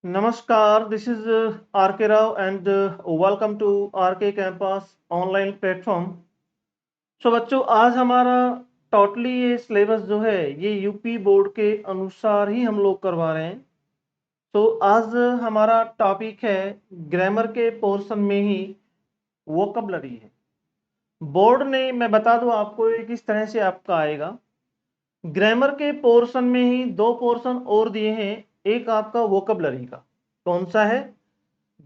Namaskar, this is RK Rao and welcome to RK Campus online platform. बच्चों आज हमारा totally ये syllabus जो है ये यूपी बोर्ड के अनुसार ही हम लोग करवा रहे हैं। आज हमारा टॉपिक है ग्रामर के पोर्शन में ही वोकैबुलरी है। बोर्ड ने मैं बता दूं आपको ये किस तरह से आपका आएगा। ग्रामर के पोर्शन में ही दो पोर्शन और दिए हैं, एक आपका वोकैबुलरी का। कौन सा है?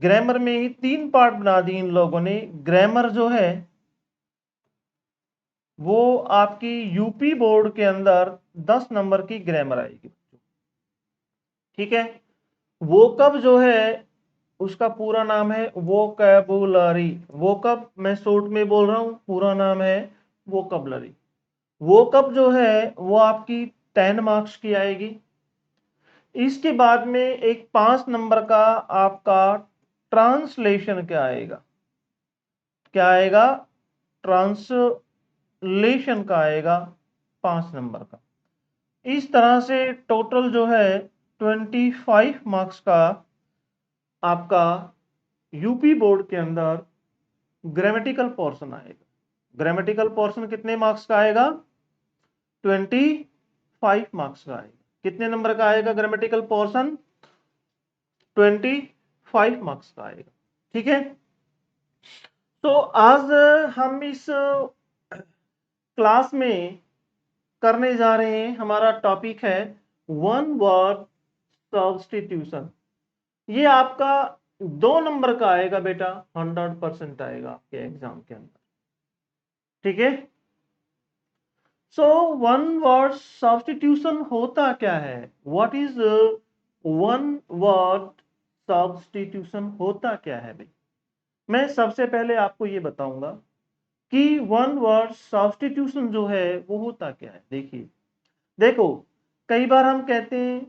ग्रामर में ही तीन पार्ट बना दिए इन लोगों ने। ग्रामर जो है वो आपकी यूपी बोर्ड के अंदर 10 नंबर की ग्रामर आएगी। ठीक है। वोकब जो है उसका पूरा नाम है वोकैबुलरी। वोकब मैं शॉर्ट में बोल रहा हूं, पूरा नाम है वोकैबुलरी। वोकब जो है वो आपकी 10 मार्क्स की आएगी। इसके बाद में एक 5 नंबर का आपका ट्रांसलेशन क्या आएगा? क्या आएगा? ट्रांसलेशन का आएगा 5 नंबर का। इस तरह से टोटल जो है 25 मार्क्स का आपका यूपी बोर्ड के अंदर ग्रामेटिकल पोर्शन आएगा। ग्रामेटिकल पोर्शन कितने मार्क्स का आएगा? 25 मार्क्स का आएगा। कितने नंबर का आएगा ग्रामेटिकल पोर्शन? 25 मार्क्स का आएगा। ठीक है। तो आज हम इस क्लास में करने जा रहे हैं, हमारा टॉपिक है वन वर्ड सब्स्टिट्यूशन। ये आपका 2 नंबर का आएगा बेटा, 100% आएगा आपके एग्जाम के अंदर। ठीक है। वन वर्ड सब्स्टिट्यूशन होता क्या है? What is one word substitution होता क्या है भाई? मैं सबसे पहले आपको ये बताऊंगा कि वन वर्ड सब्स्टिट्यूशन जो है वो होता क्या है। देखो, कई बार हम कहते हैं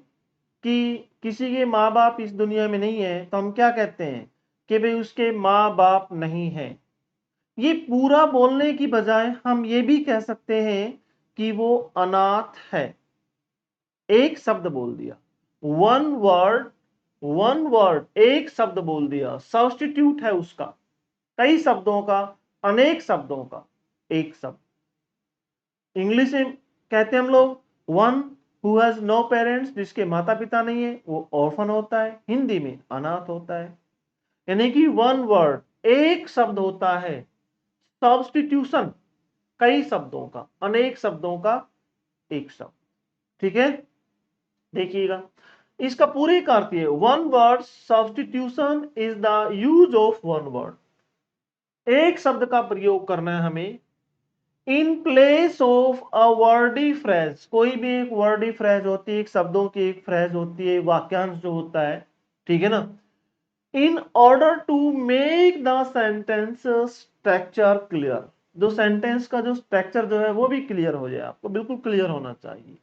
कि किसी के माँ बाप इस दुनिया में नहीं है, तो हम क्या कहते हैं कि भाई उसके माँ बाप नहीं है। ये पूरा बोलने की बजाय हम ये भी कह सकते हैं कि वो अनाथ है। एक शब्द बोल दिया, वन वर्ड, वन वर्ड एक शब्द बोल दिया, सब्स्टिट्यूट है उसका, कई शब्दों का, अनेक शब्दों का एक शब्द। इंग्लिश में कहते हैं हम लोग one who has no parents, जिसके माता पिता नहीं है वो ऑर्फन होता है। हिंदी में अनाथ होता है। यानी कि वन वर्ड एक शब्द होता है, सब्स्टिट्यूशन कई शब्दों का, अनेक शब्दों का एक शब्द। ठीक है। देखिएगा, इसका पूरे का अर्थ है one word substitution is the use of one word. एक शब्द का प्रयोग करना है हमें in place of a Verde phrase. कोई भी एक वर्डी फ्रेज होती है, एक शब्दों की एक फ्रेज होती है, वाक्यांश जो होता है। ठीक है ना। In order to make the sentence structure clear. जो सेंटेंस का जो स्ट्रक्चर जो है वो भी क्लियर हो जाए, आपको बिल्कुल क्लियर होना चाहिए।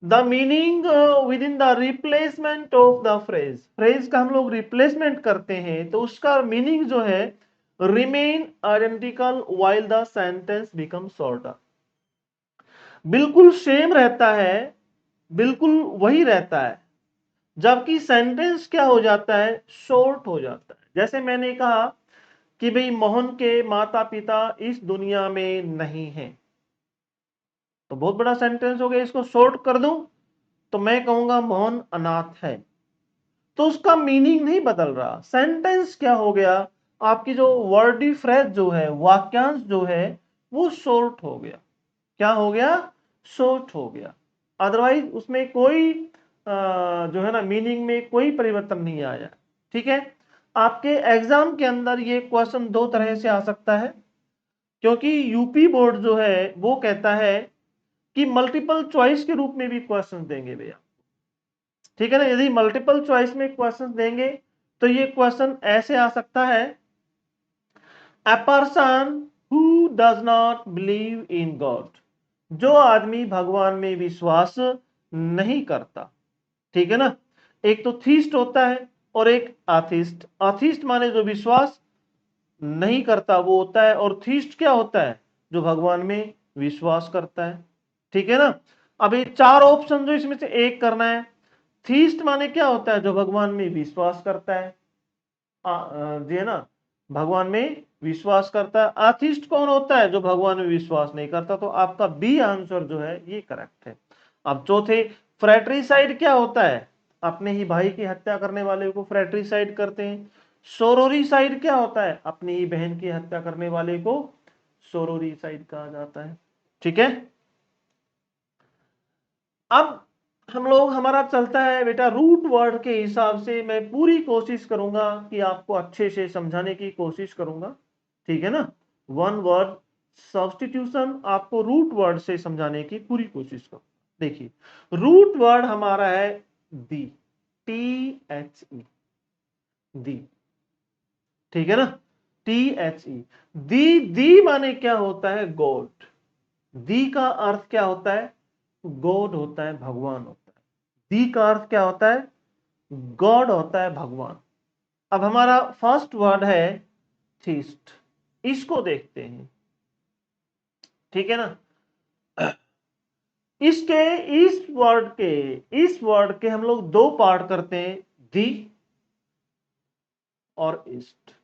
The meaning with in the replacement of the phrase. Phrase का हम लोग रिप्लेसमेंट करते हैं तो उसका मीनिंग जो है remain identical while the sentence become shorter. बिल्कुल सेम रहता है, बिल्कुल वही रहता है, जबकि सेंटेंस क्या हो जाता है? शॉर्ट हो जाता है। जैसे मैंने कहा कि भाई मोहन के माता पिता इस दुनिया में नहीं हैं, तो बहुत बड़ा सेंटेंस हो गया। इसको शॉर्ट कर दूं तो मैं कहूंगा मोहन अनाथ है, तो उसका मीनिंग नहीं बदल रहा। सेंटेंस क्या हो गया? आपकी जो वर्डी फ्रेज जो है, वाक्यांश जो है वो शॉर्ट हो गया। क्या हो गया? शॉर्ट हो गया। अदरवाइज उसमें कोई जो है ना मीनिंग में कोई परिवर्तन नहीं आया। ठीक है। आपके एग्जाम के अंदर ये क्वेश्चन दो तरह से आ सकता है, क्योंकि यूपी बोर्ड जो है वो कहता है कि मल्टीपल चॉइस के रूप में भी क्वेश्चन देंगे भैया। ठीक है ना। यदि मल्टीपल चॉइस में क्वेश्चन देंगे तो ये क्वेश्चन ऐसे आ सकता है, a person who does not believe in God. जो आदमी भगवान में विश्वास नहीं करता। ठीक है ना। एक तो थीस्ट होता है और एक आथिस्ट। आथिस्ट माने जो विश्वास नहीं करता वो होता है, और थीस्ट क्या होता है? जो भगवान में विश्वास करता है। ठीक है ना। अभी चार ऑप्शन जो इसमें से एक करना है, थीस्ट माने क्या होता है? जो भगवान में विश्वास करता है, जी है ना, भगवान में विश्वास करता है। आथिस्ट कौन होता है? जो भगवान में विश्वास नहीं करता। तो आपका बी आंसर जो है ये करेक्ट है। अब चौथे, फ्रैट्रिसाइड क्या होता है? अपने ही भाई की हत्या करने वाले को फ्रैट्रिसाइड करते हैं। सोरोरिसाइड क्या होता है? अपनी ही बहन की हत्या करने वाले को सोरोरिसाइड कहा जाता है। ठीक है, अब हम लोग, हमारा चलता है बेटा रूट वर्ड के हिसाब से। मैं पूरी कोशिश करूंगा कि आपको अच्छे से समझाने की कोशिश करूंगा, ठीक है ना। वन वर्ड सब्स्टिट्यूशन आपको रूट वर्ड से समझाने की पूरी कोशिश करूंगा। देखिए, रूट वर्ड हमारा है दी, THE, दी, ठीक है ना, THE। दी माने क्या होता है? गॉड। दी का अर्थ क्या होता है? गॉड होता है, भगवान होता है। दी का अर्थ क्या होता है? गॉड होता है, भगवान। अब हमारा फर्स्ट वर्ड है थीस्ट, इसको देखते हैं, ठीक है ना। इसके इस वर्ड के हम लोग दो पार्ट करते हैं, दी और ईस्ट।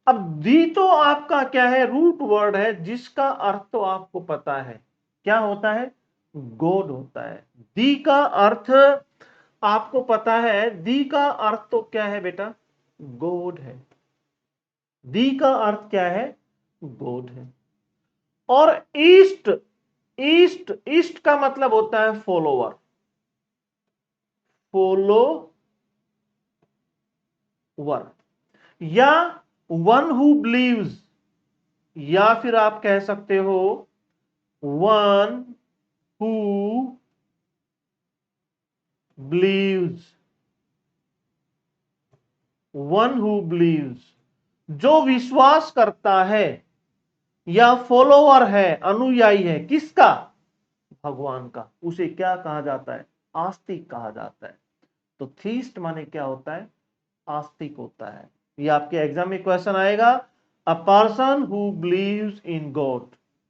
अब दी तो आपका क्या है? रूट वर्ड है, जिसका अर्थ तो आपको पता है क्या होता है? गॉड होता है। दी का अर्थ आपको पता है, दी का अर्थ तो क्या है बेटा? गॉड है। दी का अर्थ क्या है? गॉड है। और ईस्ट, ईस्ट का मतलब होता है फॉलोवर, फॉलोवर, या वन हु बिलीव्स, या फिर आप कह सकते हो one who believes, one who believes, जो विश्वास करता है या फॉलोवर है, अनुयायी है, किसका? भगवान का, उसे क्या कहा जाता है? आस्तिक कहा जाता है। तो थीस्ट माने क्या होता है? आस्तिक होता है। ये आपके एग्जाम में क्वेश्चन आएगा, अ person who believes in God,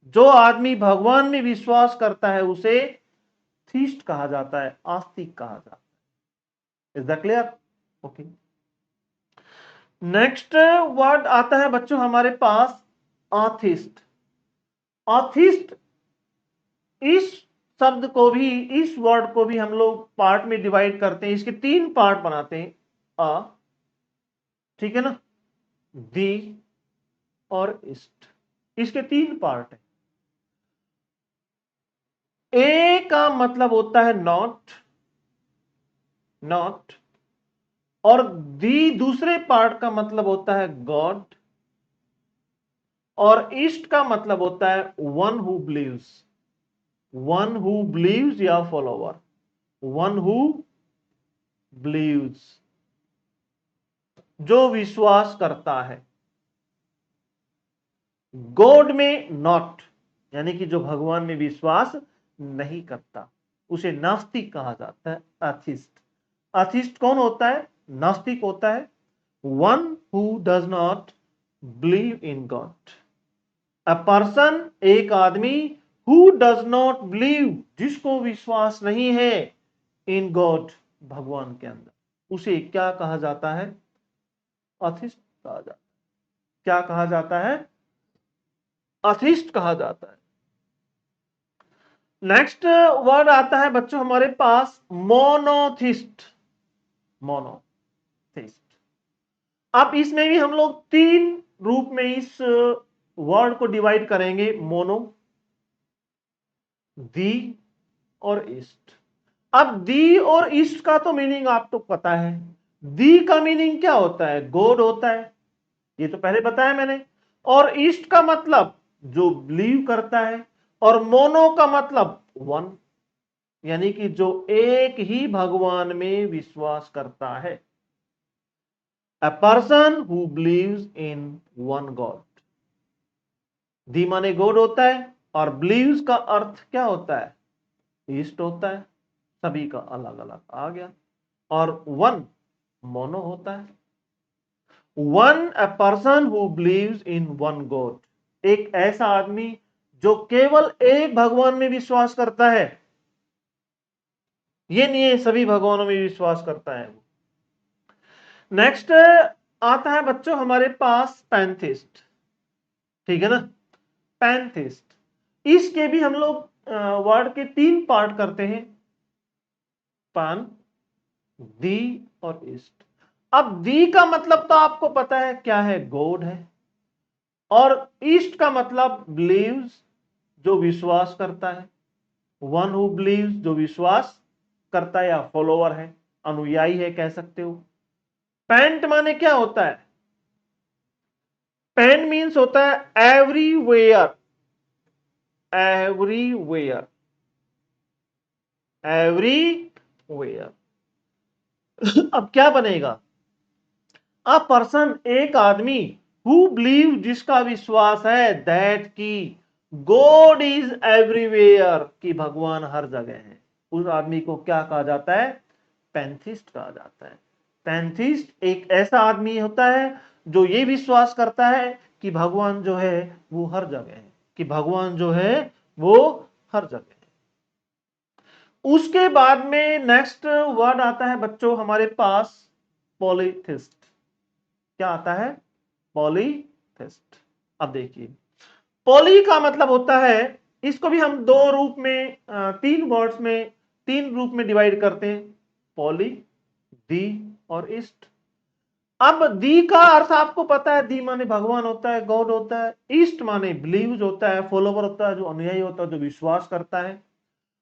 जो आदमी भगवान में विश्वास करता है उसे थीस्ट कहा जाता है, आस्तिक कहा जाता है। Is that clear? Okay. Next word आता है बच्चों हमारे पास ऑथिस्ट। ऑथिस्ट, इस शब्द को भी, इस वर्ड को भी हम लोग पार्ट में डिवाइड करते हैं। इसके तीन पार्ट बनाते हैं, अ, ठीक है ना, दी और इस्ट। इसके तीन पार्ट हैं। ए का मतलब होता है नॉट, नॉट, और दी दूसरे पार्ट का मतलब होता है गॉड, और ईस्ट का मतलब होता है one who believes, one who believes या फॉलोवर, वन हु बिलीव्स, जो विश्वास करता है। गॉड में नॉट, यानी कि जो भगवान में विश्वास नहीं करता, उसे नास्तिक कहा जाता है, एथिस्ट। एथिस्ट कौन होता है? नास्तिक होता है, one who does not believe in God. A person, एक आदमी, हु डज नॉट बिलीव, जिसको विश्वास नहीं है, इन गॉड, भगवान के अंदर, उसे क्या कहा जाता है? एथिस्ट कहा जाता है। क्या कहा जाता है? एथिस्ट कहा जाता है। नेक्स्ट वर्ड आता है बच्चों हमारे पास मोनोथिस्ट, मोनोथिस्ट। अब इसमें भी हम लोग तीन रूप में इस वर्ड को डिवाइड करेंगे, मोनो, दी और ईस्ट। अब दी और ईस्ट का तो मीनिंग आपको पता है। दी का मीनिंग क्या होता है? गॉड होता है, ये तो पहले बताया मैंने। और ईस्ट का मतलब जो बिलीव करता है, और मोनो का मतलब वन, यानी कि जो एक ही भगवान में विश्वास करता है। A person who believes in one God. दी माने गॉड होता है, और बिलीव्स का अर्थ क्या होता है? ईस्ट होता है। सभी का अलग अलग आ गया। और वन मोनो होता है। One, a person who believes in one God, एक ऐसा आदमी जो केवल एक भगवान में विश्वास करता है। ये नहीं है सभी भगवानों में विश्वास करता है वो। नेक्स्ट आता है बच्चों हमारे पास पैंथिस्ट, ठीक है ना, पैंथिस्ट। इसके भी हम लोग वर्ड के 3 पार्ट करते हैं, पान, दी और ईस्ट। अब दी का मतलब तो आपको पता है क्या है, गॉड है, और ईस्ट का मतलब बिलीव्स, जो विश्वास करता है, वन हु बिलीव्स, जो विश्वास करता है या फॉलोअर है, अनुयायी है कह सकते हो। पैंट माने क्या होता है, पैंट मीन्स होता है एवरीवेयर, एवरीवेयर, एवरीवेयर। अब क्या बनेगा, अ पर्सन, एक आदमी, हु बिलीव, जिसका विश्वास है, दैट की गॉड इज एवरीवेयर, कि भगवान हर जगह है, उस आदमी को क्या कहा जाता है, पैंथिस्ट कहा जाता है। पैंथिस्ट एक ऐसा आदमी होता है जो ये विश्वास करता है कि भगवान जो है वो हर जगह है, कि भगवान जो है वो हर जगह है। उसके बाद में नेक्स्ट वर्ड आता है बच्चों हमारे पास पॉलीथिस्ट। क्या आता है, पॉलीथिस्ट। अब देखिए, पॉली का मतलब होता है, इसको भी हम 2 रूप में, 3 वर्ड्स में, 3 रूप में डिवाइड करते हैं, पॉली, दी और ईस्ट। अब दी का अर्थ आपको पता है, दी माने भगवान होता है, गॉड होता है, ईस्ट माने बिलीव्स होता है, फॉलोवर होता है, जो अनुयायी होता है, जो विश्वास करता है,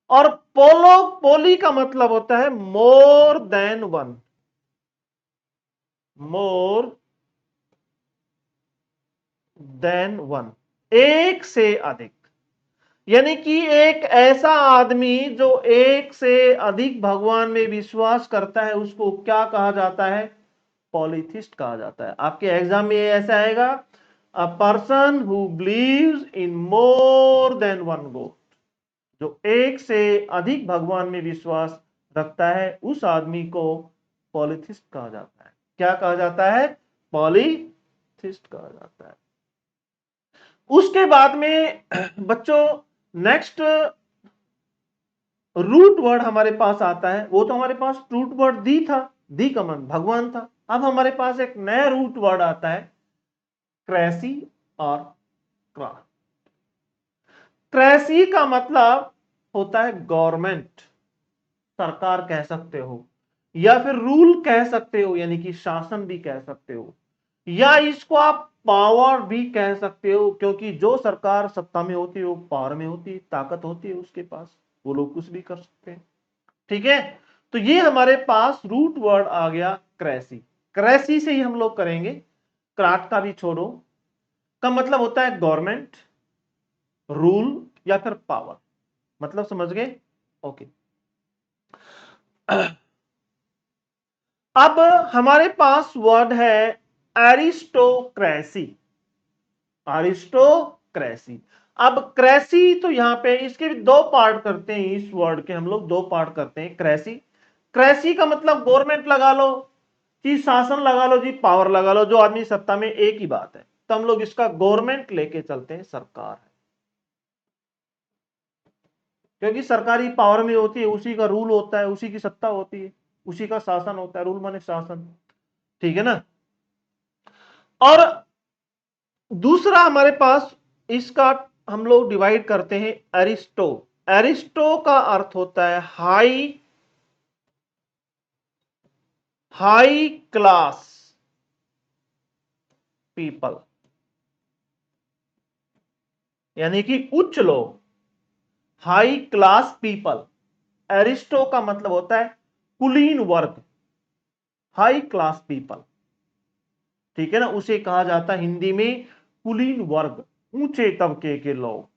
और पोली का मतलब होता है more than one, more than one, एक से अधिक। यानी कि एक ऐसा आदमी जो एक से अधिक भगवान में विश्वास करता है, उसको क्या कहा जाता है, पॉलीथिस्ट कहा जाता है। आपके एग्जाम में ये ऐसा आएगा, अ person who believes in more than one God, जो एक से अधिक भगवान में विश्वास रखता है, उस आदमी को पॉलीथिस्ट कहा जाता है। क्या कहा जाता है, पॉलीथिस्ट कहा जाता है। उसके बाद में बच्चों नेक्स्ट रूट वर्ड हमारे पास आता है, वो तो हमारे पास रूट वर्ड दी था, दी का मन भगवान था। अब हमारे पास एक नया रूट वर्ड आता है, क्रेसी और क्रा। क्रेसी का मतलब होता है गवर्नमेंट, सरकार कह सकते हो, या फिर रूल कह सकते हो, यानी कि शासन भी कह सकते हो, या इसको आप पावर भी कह सकते हो, क्योंकि जो सरकार सत्ता में होती है वो पावर में होती है, ताकत होती है उसके पास, वो लोग कुछ भी कर सकते हैं। ठीक है, तो ये हमारे पास रूट वर्ड आ गया क्रेसी। क्रेसी से ही हम लोग करेंगे, क्राट का भी छोड़ो, का मतलब होता है गवर्नमेंट, रूल या फिर पावर। मतलब समझ गए, ओके। अब हमारे पास वर्ड है एरिस्टोक्रेसी, एरिस्टोक्रेसी। अब क्रेसी तो यहां पे इसके भी 2 पार्ट करते हैं, इस वर्ड के हम लोग 2 पार्ट करते हैं। क्रेसी, क्रेसी का मतलब गवर्नमेंट लगा लो जी, शासन लगा लो जी, पावर लगा लो, जो आदमी सत्ता में, एक ही बात है, तो हम लोग इसका गवर्नमेंट लेके चलते हैं, सरकार है, क्योंकि सरकारी पावर में होती है, उसी का रूल होता है, उसी की सत्ता होती है, उसी का शासन होता है, रूल माने शासन, ठीक है ना। और दूसरा हमारे पास इसका हम लोग डिवाइड करते हैं एरिस्टो। एरिस्टो का अर्थ होता है हाई, हाई क्लास पीपल, यानी कि उच्च लोग, हाई क्लास पीपल। एरिस्टो का मतलब होता है कुलीन वर्ग, हाई क्लास पीपल, ठीक है ना, उसे कहा जाता है हिंदी में कुलीन वर्ग, ऊंचे तबके के लोग।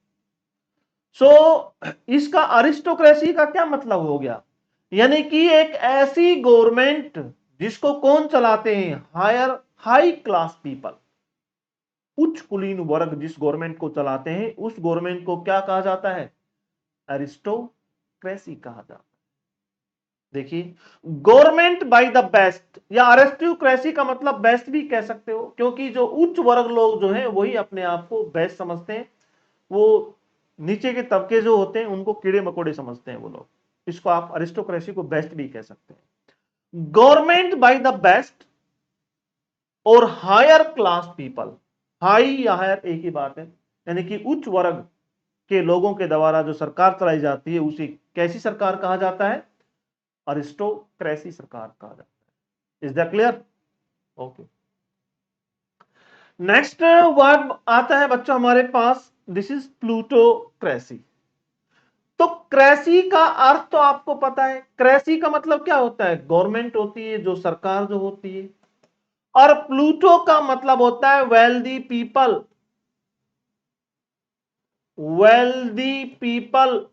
इसका अरिस्टोक्रेसी का क्या मतलब हो गया, यानी कि एक ऐसी गवर्नमेंट जिसको कौन चलाते हैं, हायर, हाई क्लास पीपल, उच्च कुलीन वर्ग जिस गवर्नमेंट को चलाते हैं, उस गवर्नमेंट को क्या कहा जाता है, अरिस्टोक्रेसी कहा जाता है। देखिए, गवर्नमेंट बाय द बेस्ट, या अरिस्टोक्रेसी का मतलब बेस्ट भी कह सकते हो, क्योंकि जो उच्च वर्ग लोग जो हैं वही अपने आप को बेस्ट समझते हैं, वो नीचे के तबके जो होते हैं उनको कीड़े मकोड़े समझते हैं वो लोग, इसको आप अरिस्टोक्रेसी को बेस्ट भी कह सकते हैं। गवर्नमेंट बाय द बेस्ट और हायर क्लास पीपल, हाई या हायर एक ही बात है, यानी कि उच्च वर्ग के लोगों के द्वारा जो सरकार चलाई जाती है उसे कैसी सरकार कहा जाता है? अरिस्टोक्रेसी सरकार कहा जाता है। Is that clear? Okay. Next word आता है बच्चों हमारे पास, दिस इज प्लूटोक्रेसी। तो क्रेसी का अर्थ तो आपको पता है, क्रेसी का मतलब क्या होता है? गवर्नमेंट होती है, जो सरकार जो होती है। और प्लूटो का मतलब होता है wealthy people, wealthy people,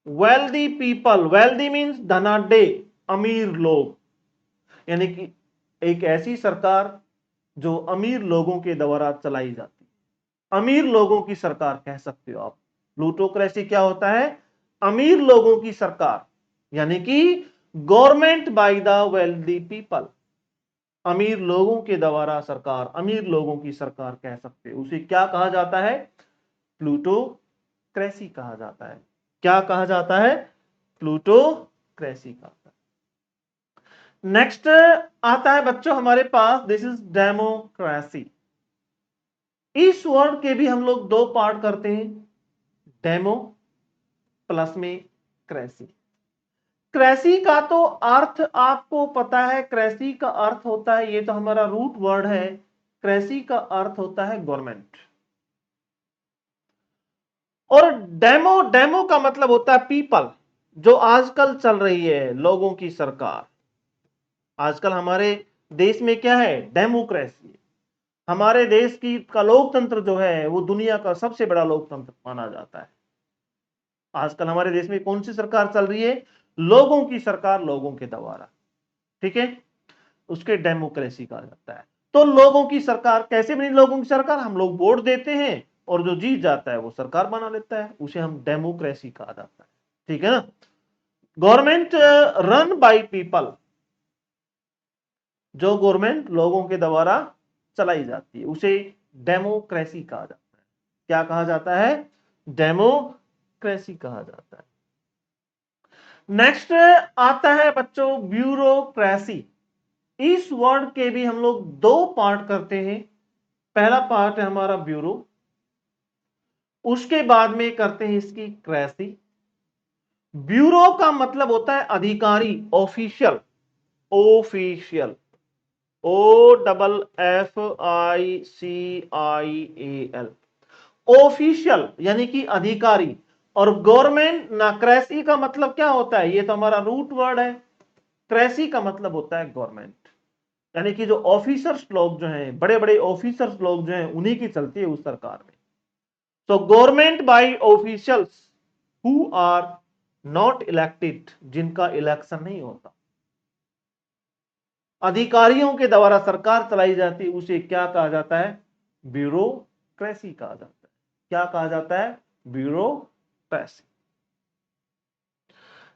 wealthy people. Wealthy means धनाढ्य, अमीर लोग, यानी कि एक ऐसी सरकार जो अमीर लोगों के द्वारा चलाई जाती है, अमीर लोगों की सरकार कह सकते हो आप। प्लूटोक्रेसी क्या होता है? अमीर लोगों की सरकार, यानी कि government by the wealthy people, अमीर लोगों के द्वारा सरकार, अमीर लोगों की सरकार कह सकते हो। उसे क्या कहा जाता है? प्लूटोक्रेसी कहा जाता है। क्या कहा जाता है? प्लूटोक्रेसी कहा जाता है। नेक्स्ट आता है बच्चों हमारे पास, दिस इज डेमोक्रेसी। इस वर्ड के भी हम लोग दो पार्ट करते हैं, डेमो प्लस में क्रेसी। क्रेसी का तो अर्थ आपको पता है, क्रेसी का अर्थ होता है, ये तो हमारा रूट वर्ड है, क्रेसी का अर्थ होता है गवर्नमेंट। और डेमो, डेमो का मतलब होता है पीपल, जो आजकल चल रही है लोगों की सरकार। आजकल हमारे देश में क्या है? डेमोक्रेसी। हमारे देश की का लोकतंत्र जो है वो दुनिया का सबसे बड़ा लोकतंत्र माना जाता है। आजकल हमारे देश में कौन सी सरकार चल रही है? लोगों की सरकार, लोगों के द्वारा, ठीक है, उसके डेमोक्रेसी कहा जाता है। तो लोगों की सरकार कैसे बनी? लोगों की सरकार, हम लोग वोट देते हैं और जो जीत जाता है वो सरकार बना लेता है, उसे हम डेमोक्रेसी कहा जाता है, ठीक है ना। गवर्नमेंट रन बाय पीपल, जो गवर्नमेंट लोगों के द्वारा चलाई जाती है उसे डेमोक्रेसी कहा जाता है। क्या कहा जाता है? डेमोक्रेसी कहा जाता है। नेक्स्ट आता है बच्चों ब्यूरोक्रेसी। इस वर्ड के भी हम लोग दो पार्ट करते हैं। पहला पार्ट है हमारा ब्यूरो, उसके बाद में करते हैं इसकी क्रेसी। ब्यूरो का मतलब होता है अधिकारी, official, official, O double F I C I A L, official यानी कि अधिकारी। और गवर्नमेंट ना, क्रेसी का मतलब क्या होता है? ये तो हमारा रूट वर्ड है, क्रेसी का मतलब होता है गवर्नमेंट, यानी कि जो ऑफिसर्स लोग जो हैं, बड़े बड़े ऑफिसर्स लोग जो हैं, उन्हीं की चलती है उस सरकार में। तो government by officials who are not elected, जिनका इलेक्शन नहीं होता, अधिकारियों के द्वारा सरकार चलाई जाती है, उसे क्या कहा जाता है? ब्यूरोक्रेसी कहा जाता है। क्या कहा जाता है? ब्यूरोक्रेसी।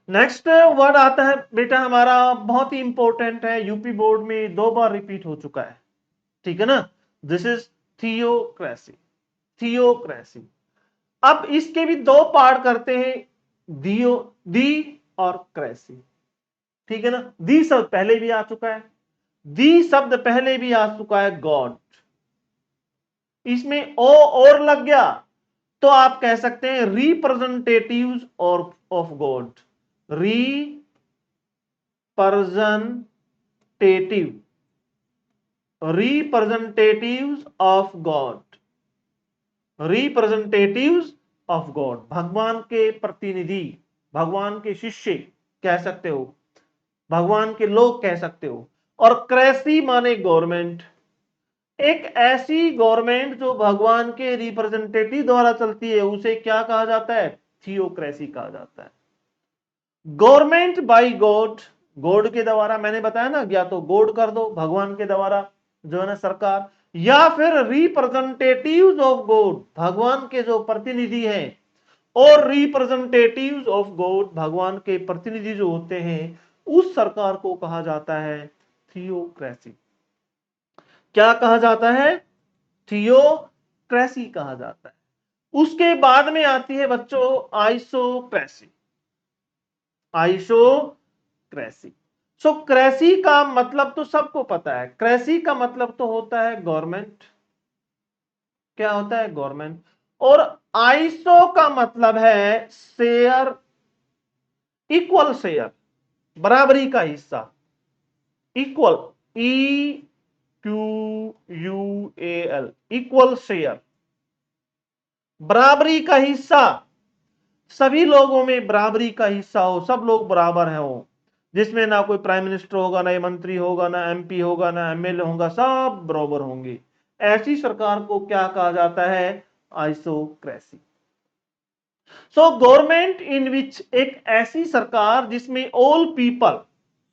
नेक्स्ट वर्ड आता है बेटा हमारा, बहुत ही इंपॉर्टेंट है, यूपी बोर्ड में दो बार रिपीट हो चुका है, ठीक है ना। This is theocracy, theocracy. अब इसके भी दो पार्ट करते हैं, दियो, दी और क्रेसी, ठीक है ना। दी शब्द पहले भी आ चुका है, दी शब्द पहले भी आ चुका है, गॉड। इसमें ओ और लग गया तो आप कह सकते हैं रिप्रेजेंटेटिव्स और of God, representative, representatives of God, representatives of God, भगवान के प्रतिनिधि, भगवान के शिष्य कह सकते हो, भगवान के लोग कह सकते हो। और क्रेसी माने गवर्नमेंट, एक ऐसी गवर्नमेंट जो भगवान के रिप्रेजेंटेटिव द्वारा चलती है उसे क्या कहा जाता है? थियोक्रेसी कहा जाता है। गवर्नमेंट बाय गॉड, गॉड के द्वारा, मैंने बताया ना, या तो गॉड कर दो, भगवान के द्वारा जो है ना सरकार, या फिर रिप्रेजेंटेटिव्स ऑफ गॉड, भगवान के जो प्रतिनिधि हैं, और रिप्रेजेंटेटिव्स ऑफ गॉड, भगवान के प्रतिनिधि जो होते हैं, उस सरकार को कहा जाता है थियोक्रेसी। क्या कहा जाता है? थियोक्रेसी कहा जाता है। उसके बाद में आती है बच्चों आइसोक्रेसी। आइसोक्रेसी। सो क्रेसी का मतलब तो सबको पता है, क्रेसी का मतलब तो होता है गवर्नमेंट। क्या होता है? गवर्नमेंट। और आइसो का मतलब है शेयर, इक्वल शेयर, बराबरी का हिस्सा। Equal, E Q U A L, equal share, बराबरी का हिस्सा। सभी लोगों में बराबरी का हिस्सा हो, सब लोग बराबर हैं हो, जिसमें ना कोई प्राइम मिनिस्टर होगा, ना मंत्री होगा, ना एमपी होगा, ना एमएलए होगा, सब बराबर होंगे। ऐसी सरकार को क्या कहा जाता है? आइसोक्रेसी। सो गवर्नमेंट इन विच, एक ऐसी सरकार जिसमें ऑल पीपल,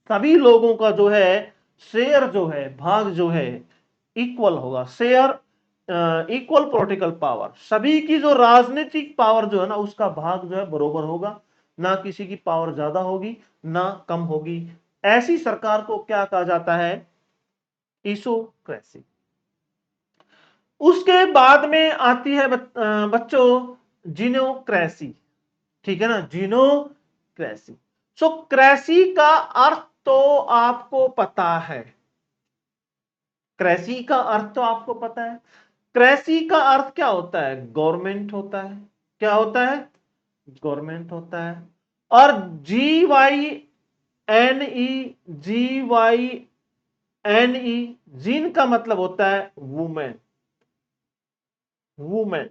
सभी लोगों का जो है शेयर, जो है भाग, जो है इक्वल होगा। शेयर, इक्वल पॉलिटिकल पावर, सभी की जो राजनीतिक पावर जो है ना, उसका भाग जो है बरोबर होगा, ना किसी की पावर ज्यादा होगी ना कम होगी। ऐसी सरकार को क्या कहा जाता है? ईसोक्रेसी। उसके बाद में आती है बच्चों जिनोक्रेसी। ठीक है ना, जिनोक्रेसी। सो क्रेसी का अर्थ तो आपको पता है, क्रेसी का अर्थ तो आपको पता है। क्रेसी का अर्थ क्या होता है? गवर्नमेंट होता है। क्या होता है? गवर्नमेंट होता है। और जी वाई एन ई, जी वाई एन ई, जिन का मतलब होता है वुमेन। वुमेन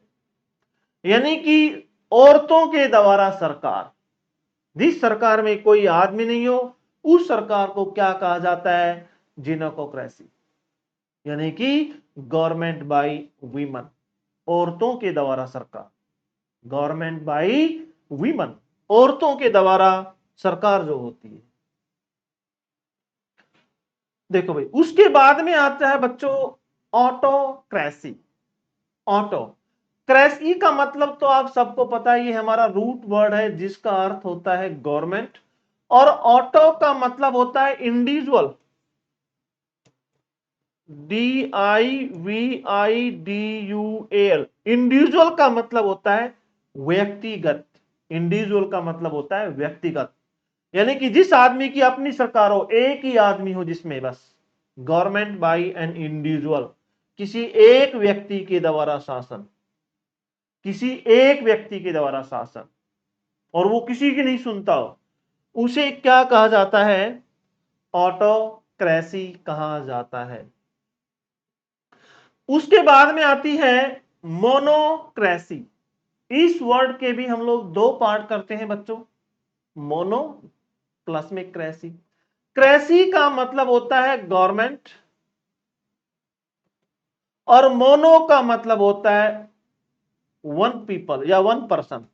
यानी कि औरतों के द्वारा सरकार। जिस सरकार में कोई आदमी नहीं हो, उस सरकार को क्या कहा जाता है? जिनोक्रेसी, यानी कि गवर्नमेंट बाय वीमन, औरतों के द्वारा सरकार। गवर्नमेंट बाय वीमन, औरतों के द्वारा सरकार जो होती है। देखो भाई, उसके बाद में आता है बच्चों ऑटोक्रेसी। ऑटो क्रेसी का मतलब तो आप सबको पता है, ये हमारा रूट वर्ड है जिसका अर्थ होता है गवर्नमेंट। और ऑटो का मतलब होता है इंडिविजुअल, DIVIDUAL। इंडिविजुअल का मतलब होता है व्यक्तिगत। इंडिविजुअल का मतलब होता है व्यक्तिगत, यानी कि जिस आदमी की अपनी सरकार हो, एक ही आदमी हो जिसमें, बस गवर्नमेंट बाय एन इंडिविजुअल, किसी एक व्यक्ति के द्वारा शासन, किसी एक व्यक्ति के द्वारा शासन, और वो किसी की नहीं सुनता हो, उसे क्या कहा जाता है? ऑटोक्रेसी कहा जाता है। उसके बाद में आती है मोनोक्रेसी। इस वर्ड के भी हम लोग दो पार्ट करते हैं बच्चों, मोनो प्लस में क्रेसी। क्रेसी का मतलब होता है गवर्नमेंट, और मोनो का मतलब होता है वन पीपल या वन पर्सन।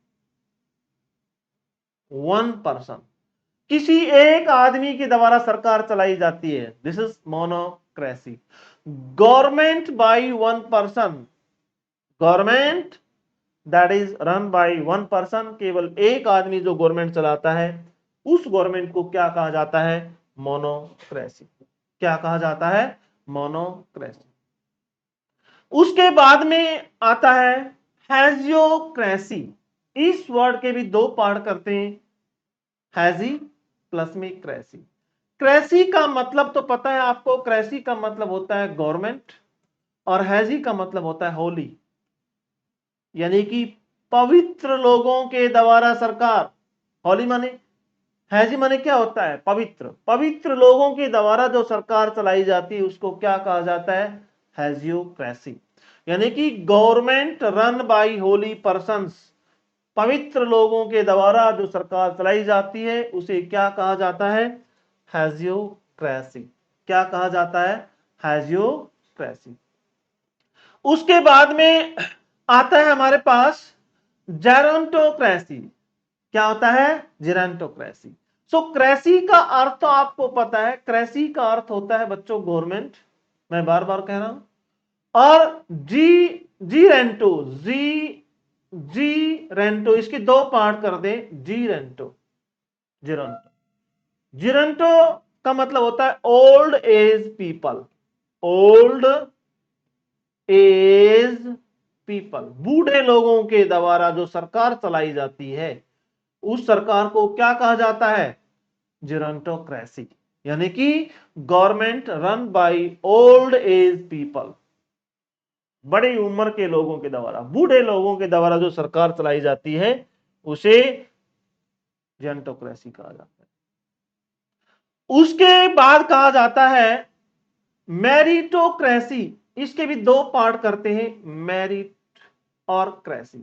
वन पर्सन, किसी एक आदमी के द्वारा सरकार चलाई जाती है, this is monocracy. Government by one person, government that is run by one person, केवल एक आदमी जो गवर्नमेंट चलाता है, उस गवर्नमेंट को क्या कहा जाता है? मोनोक्रेसी। क्या कहा जाता है? मोनोक्रेसी। उसके बाद में आता है हैजियोक्रेसी। इस वर्ड के भी दो पार्ट करते हैं, हैजी प्लस में क्रेसी। क्रेसी का मतलब तो पता है आपको, क्रेसी का मतलब होता है गवर्नमेंट, और हैजी का मतलब होता है होली, यानी कि पवित्र लोगों के द्वारा सरकार। होली माने, हैजी माने क्या होता है? पवित्र। पवित्र लोगों के द्वारा जो सरकार चलाई जाती है उसको क्या कहा जाता है? हैजियोक्रेसी। यानी कि government run by Holi persons, पवित्र लोगों के द्वारा जो सरकार चलाई जाती है उसे क्या कहा जाता है? हैजियोक्रेसी। क्या कहा जाता है? हैजियोक्रेसी। उसके बाद में आता है हमारे पास जेरोंटोक्रेसी। क्या होता है? जेरोंटोक्रेसी। सो क्रेसी का अर्थ तो आपको पता है, क्रेसी का अर्थ होता है बच्चों गवर्नमेंट, मैं बार बार कह रहा हूं। और जी, जी रेंटो, जी रेंटो, इसके दो पार्ट कर दें, जी रेंटो, जिरंटो। जिरंटो का मतलब होता है old age people, old age people, बूढ़े लोगों के द्वारा जो सरकार चलाई जाती है उस सरकार को क्या कहा जाता है? जेरोंटोक्रेसी, यानी कि government run by old age people, बड़ी उम्र के लोगों के द्वारा, बूढ़े लोगों के द्वारा जो सरकार चलाई जाती है उसे जेरोंटोक्रेसी कहा जाता है। उसके बाद कहा जाता है मेरिटोक्रेसी। इसके भी दो पार्ट करते हैं, मेरिट और क्रेसी।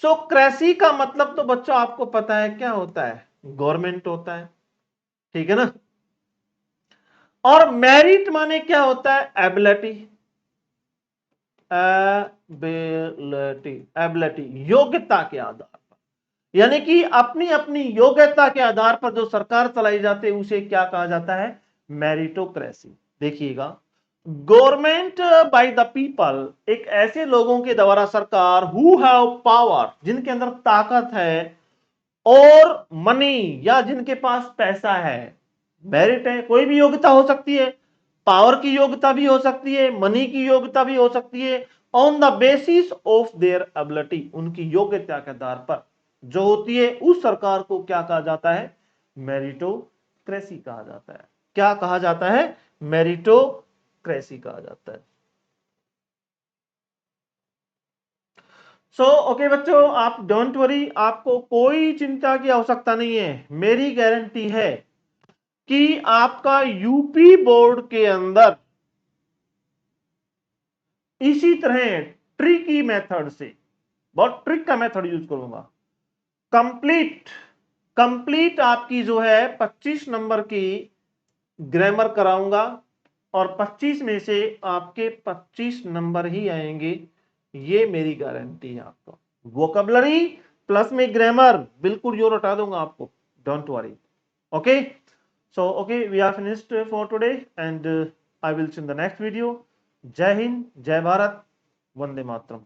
सो क्रेसी का मतलब तो बच्चों आपको पता है क्या होता है? गवर्नमेंट होता है, ठीक है ना। और मेरिट माने क्या होता है? एबिलिटी, एबिलिटी, एबिलिटी, योग्यता के आधार पर, यानी कि अपनी अपनी योग्यता के आधार पर जो सरकार चलाई जाती है उसे क्या कहा जाता है? मेरिटोक्रेसी। देखिएगा, गवर्नमेंट बाय द पीपल, एक ऐसे लोगों के द्वारा सरकार हु हैव पावर, जिनके अंदर ताकत है, और मनी, या जिनके पास पैसा है। मेरिट है, कोई भी योग्यता हो सकती है, पावर की योग्यता भी हो सकती है, मनी की योग्यता भी हो सकती है, on the basis of their ability, उनकी योग्यता के आधार पर जो होती है उस सरकार को क्या कहा जाता है? मेरिटोक्रेसी कहा जाता है। क्या कहा जाता है? मेरिटोक्रेसी कहा जाता है। ओके बच्चों, आप डोंट वरी, आपको कोई चिंता की आवश्यकता नहीं है। मेरी गारंटी है कि आपका यूपी बोर्ड के अंदर इसी तरह ट्रिकी मेथड से, बहुत ट्रिक का मेथड यूज करूंगा, कंप्लीट कंप्लीट आपकी जो है 25 नंबर की ग्रामर कराऊंगा, और 25 में से आपके 25 नंबर ही आएंगे, ये मेरी गारंटी है आपको। वोकैबुलरी प्लस में ग्रामर बिल्कुल जो रटा दूंगा आपको, don't worry. Okay, so okay, we are finished for today and I will see in the next video. जय हिंद, जय भारत, वंदे मातरम।